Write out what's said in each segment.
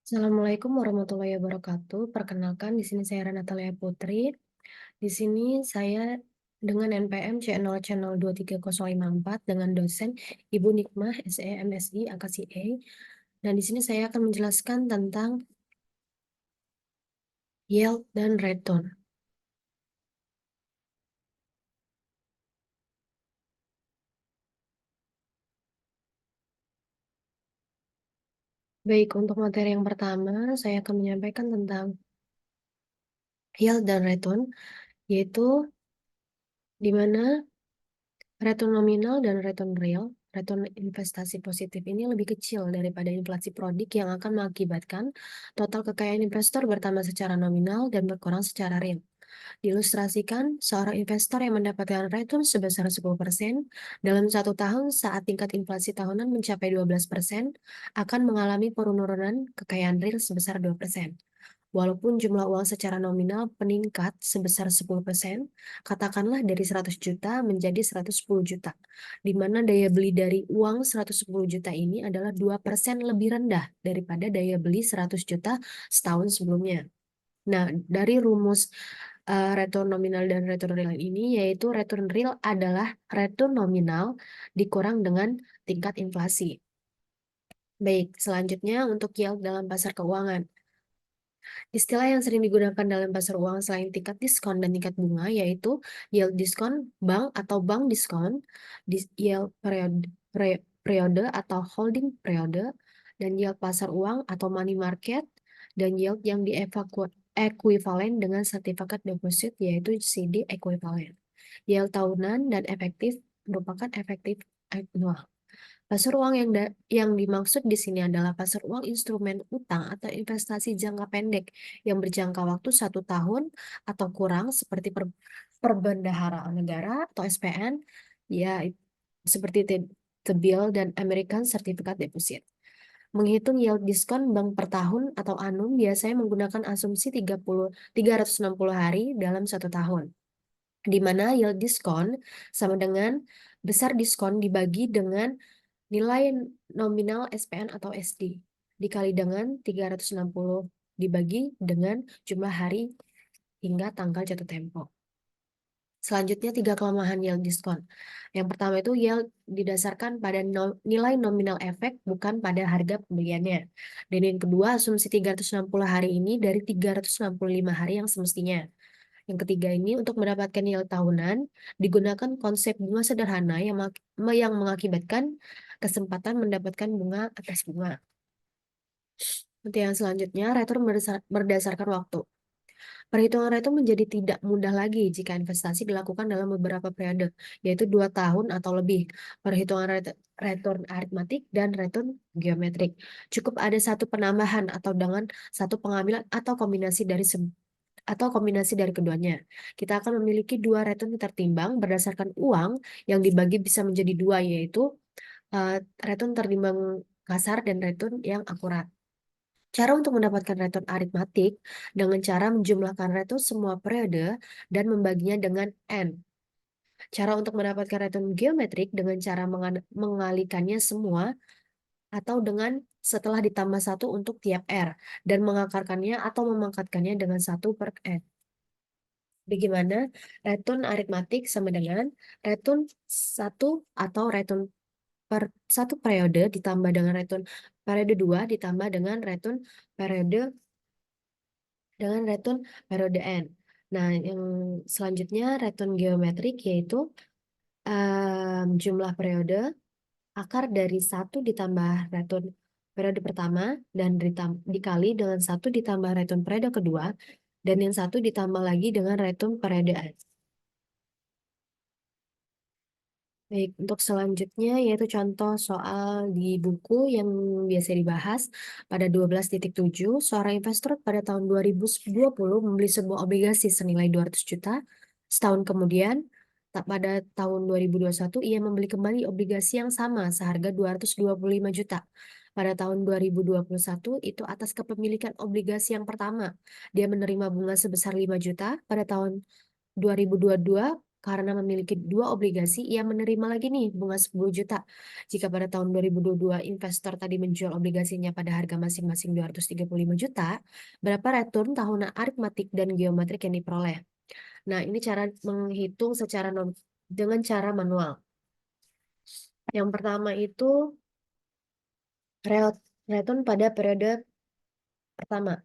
Assalamualaikum warahmatullahi wabarakatuh. Perkenalkan, di sini saya Natalia Putri. Di sini saya dengan NPM C0 Channel 23054 dengan dosen Ibu Nikmah SE MSI AKSI. Dan di sini saya akan menjelaskan tentang yield dan return. Baik, untuk materi yang pertama, saya akan menyampaikan tentang yield dan return, yaitu di mana return nominal dan return real, return investasi positif ini lebih kecil daripada inflasi prodik yang akan mengakibatkan total kekayaan investor bertambah secara nominal dan berkurang secara real. Diilustrasikan, seorang investor yang mendapatkan return sebesar 10% dalam satu tahun saat tingkat inflasi tahunan mencapai 12% akan mengalami penurunan kekayaan real sebesar 2%. Walaupun jumlah uang secara nominal meningkat sebesar 10%, katakanlah dari 100 juta menjadi 110 juta, di mana daya beli dari uang 110 juta ini adalah 2% lebih rendah daripada daya beli 100 juta setahun sebelumnya. Nah, dari rumus return nominal dan return real ini, yaitu return real adalah return nominal dikurang dengan tingkat inflasi. Baik, selanjutnya untuk yield dalam pasar keuangan. Istilah yang sering digunakan dalam pasar uang selain tingkat diskon dan tingkat bunga yaitu yield diskon bank atau bank diskon, yield periode atau holding periode, dan yield pasar uang atau money market, dan yield yang ekuivalen dengan sertifikat deposit yaitu CD ekuivalen. Yield tahunan dan efektif merupakan efektif annual. Pasar uang yang dimaksud di sini adalah pasar uang instrumen utang atau investasi jangka pendek yang berjangka waktu 1 tahun atau kurang seperti perbendaharaan negara atau SPN, ya seperti T-bill dan American Certificate Deposit. Menghitung yield diskon bank per tahun atau annum biasanya menggunakan asumsi 360 hari dalam 1 tahun, di mana yield diskon sama dengan besar diskon dibagi dengan nilai nominal SPN atau SD dikali dengan 360 dibagi dengan jumlah hari hingga tanggal jatuh tempo. Selanjutnya 3 kelemahan yield diskon. Yang pertama itu yield didasarkan pada nilai nominal efek bukan pada harga pembeliannya. Dan yang kedua, asumsi 360 hari ini dari 365 hari yang semestinya. Yang ketiga ini untuk mendapatkan yield tahunan digunakan konsep bunga sederhana yang mengakibatkan kesempatan mendapatkan bunga atas bunga. Nanti yang selanjutnya, return berdasarkan waktu. Perhitungan return menjadi tidak mudah lagi jika investasi dilakukan dalam beberapa periode, yaitu 2 tahun atau lebih. Perhitungan return aritmatik dan return geometrik. Cukup ada satu penambahan atau dengan satu pengambilan atau kombinasi dari keduanya. Kita akan memiliki dua return tertimbang berdasarkan uang yang dibagi bisa menjadi dua, yaitu return tertimbang kasar dan return yang akurat. Cara untuk mendapatkan return aritmatik dengan cara menjumlahkan return semua periode dan membaginya dengan N. Cara untuk mendapatkan return geometrik dengan cara mengalikannya semua atau dengan setelah ditambah satu untuk tiap R dan mengakarkannya atau memangkatkannya dengan 1/N. Bagaimana? Return aritmatik sama dengan return 1 atau return per 1 periode ditambah dengan return periode 2 ditambah dengan return periode N. Nah, yang selanjutnya return geometrik yaitu jumlah periode akar dari 1 ditambah return periode pertama dan dikali dengan 1 ditambah return periode kedua dan yang 1 ditambah lagi dengan return periode N. Baik, untuk selanjutnya yaitu contoh soal di buku yang biasa dibahas pada 12.7, seorang investor pada tahun 2020 membeli sebuah obligasi senilai 200 juta. Setahun kemudian, pada tahun 2021, ia membeli kembali obligasi yang sama seharga 225 juta. Pada tahun 2021, itu atas kepemilikan obligasi yang pertama. Dia menerima bunga sebesar 5 juta. Pada tahun 2022, karena memiliki dua obligasi, ia menerima lagi nih bunga 10 juta. Jika pada tahun 2022 investor tadi menjual obligasinya pada harga masing-masing 235 juta, berapa return tahunan aritmatik dan geometrik yang diperoleh? Nah, ini cara menghitung secara dengan cara manual. Yang pertama itu return pada periode pertama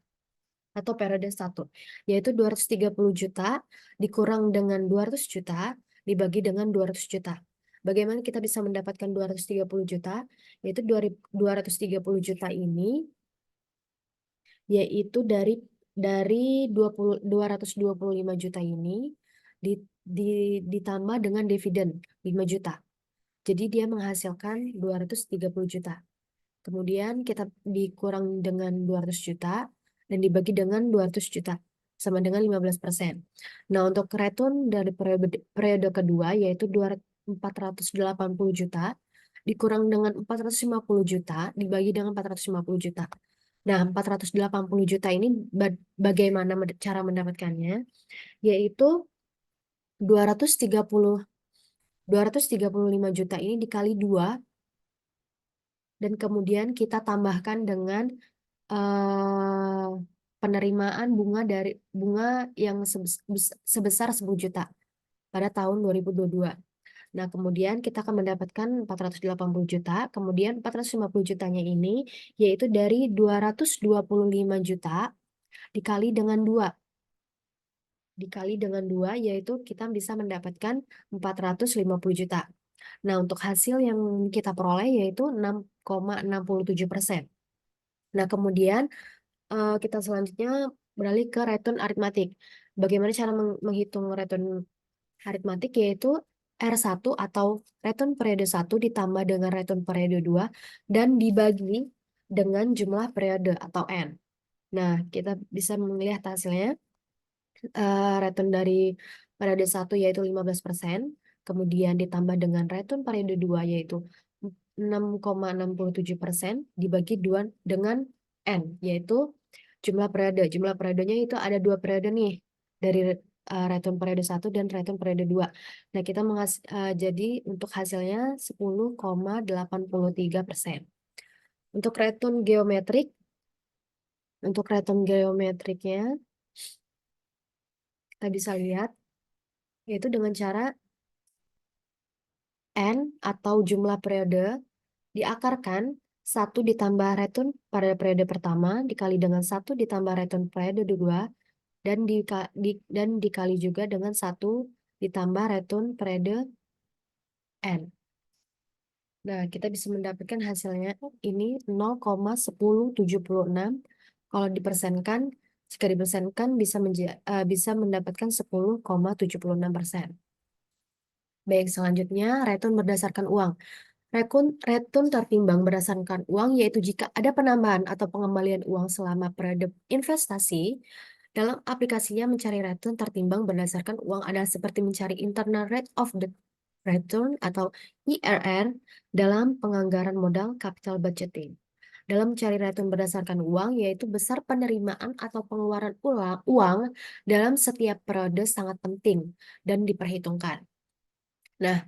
atau periode 1, yaitu 230 juta dikurang dengan 200 juta dibagi dengan 200 juta. Bagaimana kita bisa mendapatkan 230 juta? Yaitu 230 juta ini yaitu dari 225 juta ini di, di, ditambah dengan dividen 5 juta. Jadi dia menghasilkan 230 juta. Kemudian kita dikurang dengan 200 juta dan dibagi dengan 200 juta sama dengan 15%. Nah, untuk return dari periode kedua yaitu 480 juta dikurang dengan 450 juta dibagi dengan 450 juta. Nah, 480 juta ini bagaimana cara mendapatkannya? Yaitu 235 juta ini dikali 2 dan kemudian kita tambahkan dengan penerimaan bunga yang sebesar 10 juta pada tahun 2022. Nah, kemudian kita akan mendapatkan 480 juta, kemudian 450 jutanya ini yaitu dari 225 juta dikali dengan 2. Dikali dengan 2 yaitu kita bisa mendapatkan 450 juta. Nah, untuk hasil yang kita peroleh yaitu 6,67%. Nah, kemudian kita selanjutnya beralih ke return aritmatik. Bagaimana cara menghitung return aritmatik yaitu R1 atau return periode 1 ditambah dengan return periode 2 dan dibagi dengan jumlah periode atau N. Nah, kita bisa melihat hasilnya. Return dari periode 1 yaitu 15%, kemudian ditambah dengan return periode 2 yaitu 6,67% dibagi 2 dengan N, yaitu jumlah periode. Jumlah periodenya itu ada 2 periode nih, dari return periode 1 dan return periode 2. Nah, kita jadi untuk hasilnya 10,83%. Untuk return geometriknya, kita bisa lihat, yaitu dengan cara N atau jumlah periode diakarkan 1 ditambah return pada periode pertama dikali dengan 1 ditambah return periode 2 dan dikali juga dengan 1 ditambah return periode N. Nah, kita bisa mendapatkan hasilnya ini 0,1076. Kalau dipersenkan, jika dipersenkan bisa mendapatkan 10,76%. Baik, selanjutnya return berdasarkan uang. Return tertimbang berdasarkan uang yaitu jika ada penambahan atau pengembalian uang selama periode investasi. Dalam aplikasinya mencari return tertimbang berdasarkan uang adalah seperti mencari internal rate of the return atau IRR dalam penganggaran modal capital budgeting. Dalam mencari return berdasarkan uang yaitu besar penerimaan atau pengeluaran uang dalam setiap periode sangat penting dan diperhitungkan. Nah,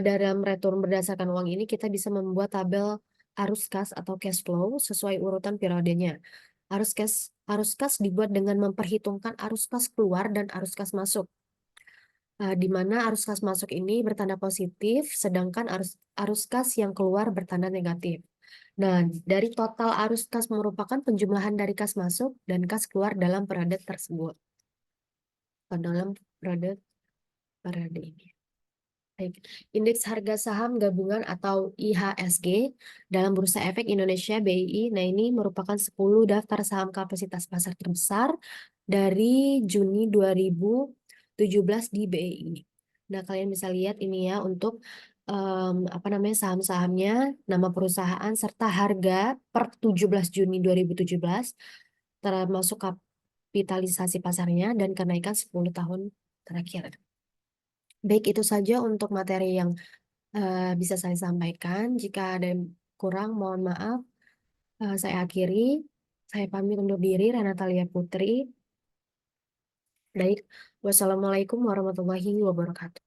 dalam return berdasarkan uang ini kita bisa membuat tabel arus kas atau cash flow sesuai urutan periodenya. Arus kas dibuat dengan memperhitungkan arus kas keluar dan arus kas masuk. Di mana arus kas masuk ini bertanda positif, sedangkan arus kas yang keluar bertanda negatif. Nah, dari total arus kas merupakan penjumlahan dari kas masuk dan kas keluar dalam periode tersebut. Dalam periode ini. Baik. Indeks harga saham gabungan atau IHSG dalam Bursa Efek Indonesia BII. Nah, ini merupakan 10 daftar saham kapasitas pasar terbesar dari Juni 2017 di BII. Nah, kalian bisa lihat ini ya untuk saham-sahamnya, nama perusahaan serta harga per 17 Juni 2017 termasuk kapitalisasi pasarnya dan kenaikan 10 tahun terakhir. Baik, itu saja untuk materi yang bisa saya sampaikan. Jika ada yang kurang, mohon maaf. Saya akhiri. Saya pamit undur diri, Renatalia Putri. Baik, wassalamualaikum warahmatullahi wabarakatuh.